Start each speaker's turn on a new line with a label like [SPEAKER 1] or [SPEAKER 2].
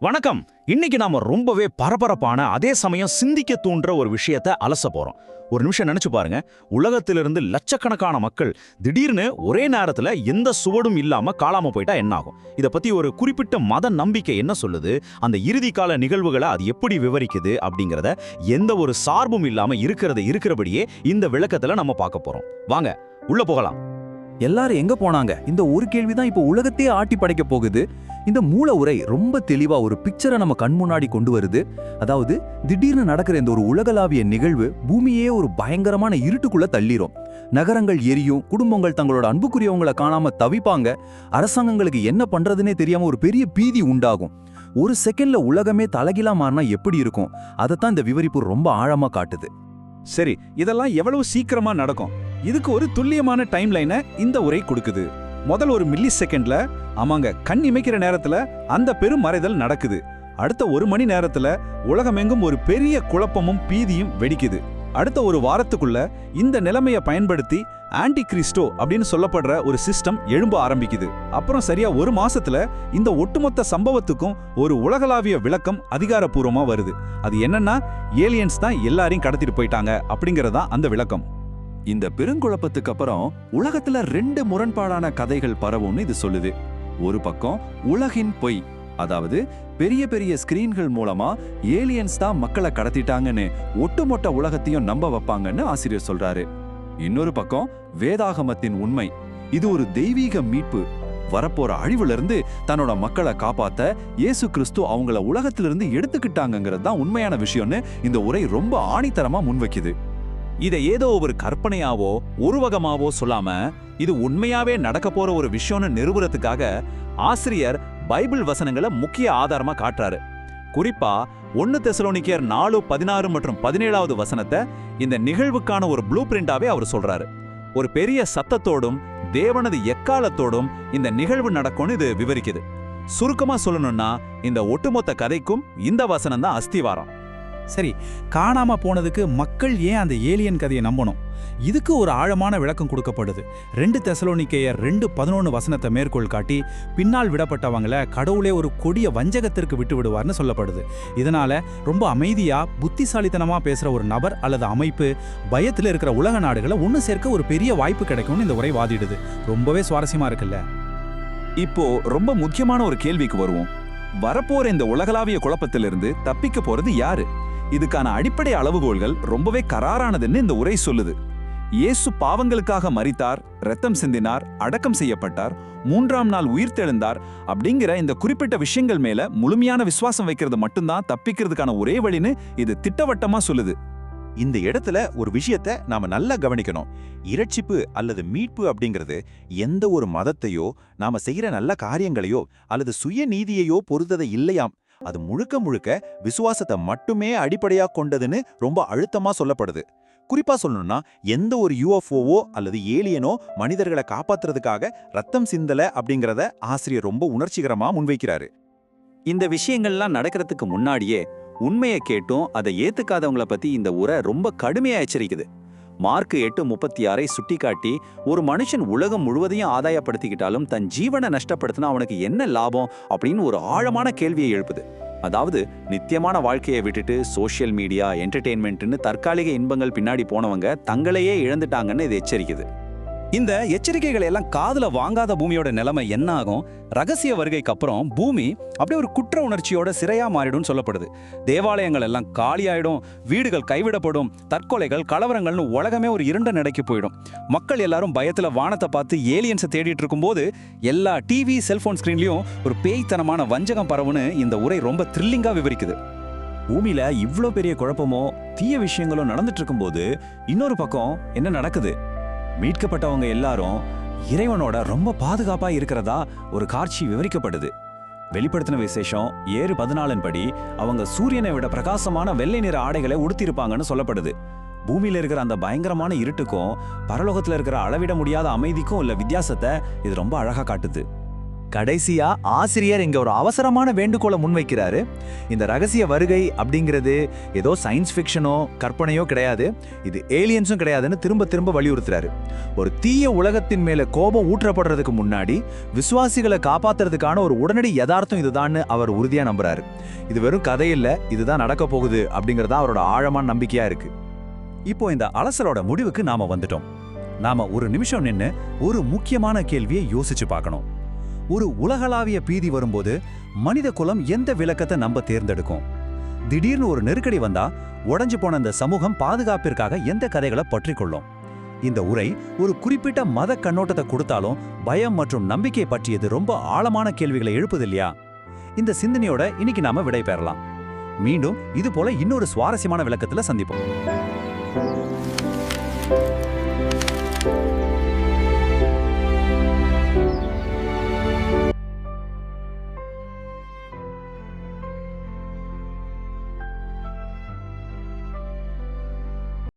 [SPEAKER 1] வணக்கம். இன்னைக்கு நாம ரொம்பவே பரபரப்பான அதே சமயம் சிந்திக்க தூண்டுற ஒரு விஷயத்தை அலச போறோம். ஒரு நிமிஷம் நினைச்சு பாருங்க. உலகத்திலிருந்து லட்சக்கணக்கான மக்கள் திடீர்னு ஒரே நேரத்துல எந்த சுவடும் இல்லாம காணாம போயிட்டா என்ன ஆகும்? இத பத்தி ஒரு குறிப்பிட்ட மத நம்பிக்கை என்ன சொல்லுது? அந்த இறுதி கால நிகழ்வுகளை அது எப்படி விவரிக்குது அப்படிங்கறத எந்த ஒரு சார்பும் இல்லாம இருக்கிறபடியே இந்த விளக்கத்துல நம்ம பார்க்க போறோம். வாங்க உள்ள போகலாம்.
[SPEAKER 2] எல்லாரும் எங்க போனாங்க? இந்த ஒரு கேள்விதான் இப்போ உலகத்தையே ஆட்டி படைக்க போகுது. இந்த மூல உரை ரொம்ப தெளிவா ஒரு பிக்சரை நம்ம கண் முன்னாடி கொண்டு வருது. அதாவது திடீர்னு நடக்கிற இந்த ஒரு உலகளாவிய நிகழ்வு பூமியே ஒரு பயங்கரமான இருட்டுக்குள்ள தள்ளிரும். நகரங்கள் எரியும், குடும்பங்கள் தங்களோட அன்புக்குரியவங்களை காணாம தவிப்பாங்க, அரசாங்கங்களுக்கு என்ன பண்றதுன்னே தெரியாம ஒரு பெரிய பீதி உண்டாகும். ஒரு செகண்ட்ல உலகமே தலைகீழா மாறினா எப்படி இருக்கும்? அதைத்தான் இந்த விவரிப்பு ரொம்ப ஆழமா காட்டுது.
[SPEAKER 3] சரி, இதெல்லாம் எவ்வளவு சீக்கிரமா நடக்கும்? இதுக்கு ஒரு துல்லியமான டைம் லைனை இந்த உரை கொடுக்குது. முதல் ஒரு மில்லி செகண்ட்ல, ஆமாங்க, கண் இமைக்கிற நேரத்துல அந்த பெரும் மறைதல் நடக்குது. அடுத்த 1 மணி நேரத்துல உலகமெங்கும் ஒரு பெரிய குழப்பமும் பீதியும் வெடிக்குது. அடுத்த ஒரு வாரத்துக்குள்ள இந்த நிலைமையை பயன்படுத்தி ஆன்டி கிறிஸ்டோ அப்படின்னு சொல்லப்படுற ஒரு சிஸ்டம் எழும்ப ஆரம்பிக்குது. அப்புறம் சரியா 1 மாசத்துல இந்த ஒட்டுமொத்த சம்பவத்துக்கும் ஒரு உலகளாவிய விளக்கம் அதிகாரப்பூர்வமா வருது. அது என்னன்னா, ஏலியன்ஸ் தான் எல்லாரையும் கடத்திட்டு போயிட்டாங்க அப்படிங்கறதா அந்த விளக்கம்.
[SPEAKER 2] இந்த பெருங்குழப்பத்துக்கு அப்புறம் உலகத்துல 2 முரண்பாடான கதைகள் பரவும்னு இது சொல்லுது. ஒரு பக்கம் உலகின் பொய், அதாவது பெரிய பெரிய ஸ்கிரீன்கள் மூலமா ஏலியன்ஸ் தான் மக்களை கடத்திட்டாங்கன்னு ஒட்டுமொத்த உலகத்தையும் நம்ப வைப்பாங்கன்னு ஆசிரியர் சொல்றாரு. இன்னொரு பக்கம் வேதாகமத்தின் உண்மை, இது ஒரு தெய்வீக மீட்பு, வரப்போற அழிவுல இருந்து தன்னோட மக்களை காப்பாத்த இயேசு கிறிஸ்து அவங்கள உலகத்திலிருந்து எடுத்துக்கிட்டாங்கிறது தான் உண்மையான விஷயம்னு இந்த உரை ரொம்ப ஆணித்தரமா முன்வைக்குது.
[SPEAKER 3] இதை ஏதோ ஒரு கற்பனையாவோ உருவகமாவோ சொல்லாம, இது உண்மையாவே நடக்க போற ஒரு விஷயம்னு நிரூபணத்துக்காக ஆசிரியர் பைபிள் வசனங்களை முக்கிய ஆதாரமா காட்டுறாரு. குறிப்பா 1 தெசலோனிக்கேயர் 4:16 மற்றும் 17வது வசனத்தை இந்த நிகழ்வுக்கான ஒரு ப்ளூ பிரிண்டாவே அவர் சொல்றாரு. ஒரு பெரிய சத்தத்தோடும் தேவனது எக்காலத்தோடும் இந்த நிகழ்வு நடக்கும்னு இது விவரிக்குது. சுருக்கமா சொல்லணும்னா, இந்த ஒட்டுமொத்த கதைக்கும் இந்த வசனம் தான் அஸ்திவாரம்.
[SPEAKER 4] சரி, காணாம போனதுக்கு மக்கள் ஏன் அந்த ஏலியன் கதையை நம்பணும்? இதுக்கு ஒரு ஆழமான விளக்கம் கொடுக்கப்படுது. 2 தெசலோனிக்கேயர் 2:11 வசனத்தை மேற்கோள் காட்டி பின்னால் விடப்பட்டவங்களை கடவுளே ஒரு கொடிய வஞ்சகத்திற்கு விட்டு விடுவார்னு சொல்லப்படுது. இதனால ரொம்ப அமைதியா புத்திசாலித்தனமா பேசுற ஒரு நபர் அல்லது அமைப்பு பயத்துல இருக்கிற உலக நாடுகளை ஒன்று சேர்க்க ஒரு பெரிய வாய்ப்பு கிடைக்கும்னு இந்த உரை வாதிடுது. ரொம்பவே சுவாரஸ்யமா இருக்குல்ல?
[SPEAKER 3] இப்போ ரொம்ப முக்கியமான ஒரு கேள்விக்கு வருவோம். வரப்போற இந்த உலகளாவிய குழப்பத்திலிருந்து தப்பிக்க போறது யாரு? இதுக்கான அடிப்படை அளவுகோல்கள் ரொம்பவே கராரானதுன்னு இந்த உரை சொல்லுது. இயேசு பாவங்களுக்காக மரித்தார், இரத்தம் சிந்தினார், அடக்கம் செய்யப்பட்டார், 3ஆம் நாள் உயிர்த்தெழுந்தார் அப்படிங்கிற இந்த குறிப்பிட்ட விஷயங்கள் மேல முழுமையான விசுவாசம் வைக்கிறது மட்டும்தான் தப்பிக்கிறதுக்கான ஒரே வழின்னு இது திட்டவட்டமா சொல்லுது.
[SPEAKER 5] இந்த இடத்துல ஒரு விஷயத்தை நாம நல்லா கவனிக்கணும். இரட்சிப்பு அல்லது மீட்பு அப்படிங்கிறது எந்த ஒரு மதத்தையோ, நாம செய்யற நல்ல காரியங்களையோ அல்லது சுயநீதியையோ பொறுத்ததை இல்லையாம். அது முழுக்க முழுக்க விசுவாசத்தை மட்டுமே அடிப்படையா கொண்டதுன்னு ரொம்ப அழுத்தமா சொல்லப்படுது. குறிப்பா சொல்லணும்னா, எந்த ஒரு யூஎஃப்ஓவோ அல்லது ஏலியனோ மனிதர்களை காப்பாத்துறதுக்காக ரத்தம் சிந்தல அப்படிங்கறத ஆசிரியர் ரொம்ப உணர்ச்சிகரமா முன்வைக்கிறாரு.
[SPEAKER 2] இந்த விஷயங்கள்லாம் நடக்கிறதுக்கு முன்னாடியே உண்மையை கேட்டும் அதை ஏத்துக்காதவங்கள பத்தி இந்த உரை ரொம்ப கடுமையா எச்சரிக்குது. மார்க் 8:36 சுட்டிக்காட்டி, ஒரு மனுஷன் உலகம் முழுவதையும் ஆதாயப்படுத்திக்கிட்டாலும் தன் ஜீவனை நஷ்டப்படுத்தினா அவனுக்கு என்ன லாபம் அப்படின்னு ஒரு ஆழமான கேள்வியை எழுப்புது. அதாவது நித்தியமான வாழ்க்கையை விட்டுட்டு சோஷியல் மீடியா, என்டர்டெயின்மெண்ட்னு தற்காலிக இன்பங்கள் பின்னாடி போனவங்க தங்களையே இழந்துட்டாங்கன்னு இது எச்சரிக்குது.
[SPEAKER 4] இந்த எச்சரிக்கைகளை எல்லாம் காதுல வாங்காத பூமியோட நிலைமை என்ன ஆகும்? ரகசிய வருகைக்கு அப்புறம் பூமி அப்படியே ஒரு குற்ற உணர்ச்சியோட சிறையா மாறிடும் சொல்லப்படுது. தேவாலயங்கள் எல்லாம் காலியாயிடும், வீடுகள் கைவிடப்படும், தற்கொலைகள், கலவரங்கள்னு உலகமே ஒரு இருண்ட நிலைக்கு போயிடும். மக்கள் எல்லாரும் பயத்துல வானத்தை பார்த்து ஏலியன்ஸை தேடிட்டு இருக்கும்போது எல்லா டிவி, செல்போன் ஸ்கிரீன்லயும் ஒரு பேய்த்தனமான வஞ்சகம் பரவுன்னு இந்த உரை ரொம்ப த்ரில்லிங்கா விவரிக்குது.
[SPEAKER 1] பூமியில இவ்ளோ பெரிய குழப்பமோ தீய விஷயங்களும் நடந்துட்டு இருக்கும்போது இன்னொரு பக்கம் என்ன நடக்குது? மீட்கப்பட்டவங்க எல்லாரும் இறைவனோட ரொம்ப பாதுகாப்பா இருக்கிறதா ஒரு காட்சி விவரிக்கப்படுது. வெளிப்படுத்தின விசேஷம் 7:14 படி அவங்க சூரியனை விட பிரகாசமான வெள்ளை நிற ஆடைகளை உடுத்திருப்பாங்கன்னு சொல்லப்படுது. பூமியில இருக்கிற அந்த பயங்கரமான இருட்டுக்கும் பரலோகத்துல இருக்கிற அளவிட முடியாத அமைதிக்கும் உள்ள வித்தியாசத்தை இது ரொம்ப அழகா காட்டுது.
[SPEAKER 6] கடைசியா ஆசிரியர் இங்க ஒரு அவசரமான வேண்டுகோளை முன்வைக்கிறாரு. இந்த ரகசிய வருகை அப்படிங்கிறது ஏதோ சயின்ஸ் ஃபிக்ஷனோ கற்பனையோ கிடையாது, இது ஏலியன்ஸும் கிடையாதுன்னு திரும்ப திரும்ப வலியுறுத்துறாரு. ஒரு தீய உலகத்தின் மேல கோபம் ஊற்றப்படுறதுக்கு முன்னாடி விசுவாசிகளை காப்பாத்துறதுக்கான ஒரு உடனடி யதார்த்தம் இதுதான்னு அவர் உறுதியா நம்புறாரு. இது வெறும் கதை இல்ல, இதுதான் நடக்க போகுது அப்படிங்கறதா அவரோட ஆழமான நம்பிக்கையா இருக்கு.
[SPEAKER 2] இப்போ இந்த அலசலோட முடிவுக்கு நாம வந்துட்டோம். நாம ஒரு நிமிஷம் நின்னு ஒரு முக்கியமான கேள்வியை யோசிச்சு பார்க்கணும். ஒரு உலகளாவிய பீதி வரும்போது மனித குலம் எந்த விளக்கத்தை நம்ப தேர்ந்தெடுக்கும்? திடீர்னு ஒரு நெருக்கடி வந்தா உடைஞ்சு போன இந்த சமூகம் பாதுகாப்பிற்காக எந்த கதைகளை பற்றி கொள்ளும்? இந்த உரை ஒரு குறிப்பிட்ட மத கண்ணோட்டத்தை கொடுத்தாலும் பயம் மற்றும் நம்பிக்கை பற்றியது ரொம்ப ஆழமான கேள்விகளை எழுப்புது இல்லையா? இந்த சிந்தனையோட இன்னைக்கு நாம விடை பெறலாம். மீண்டும் இது போல இன்னொரு சுவாரஸ்யமான விளக்கத்துல சந்திப்போம்.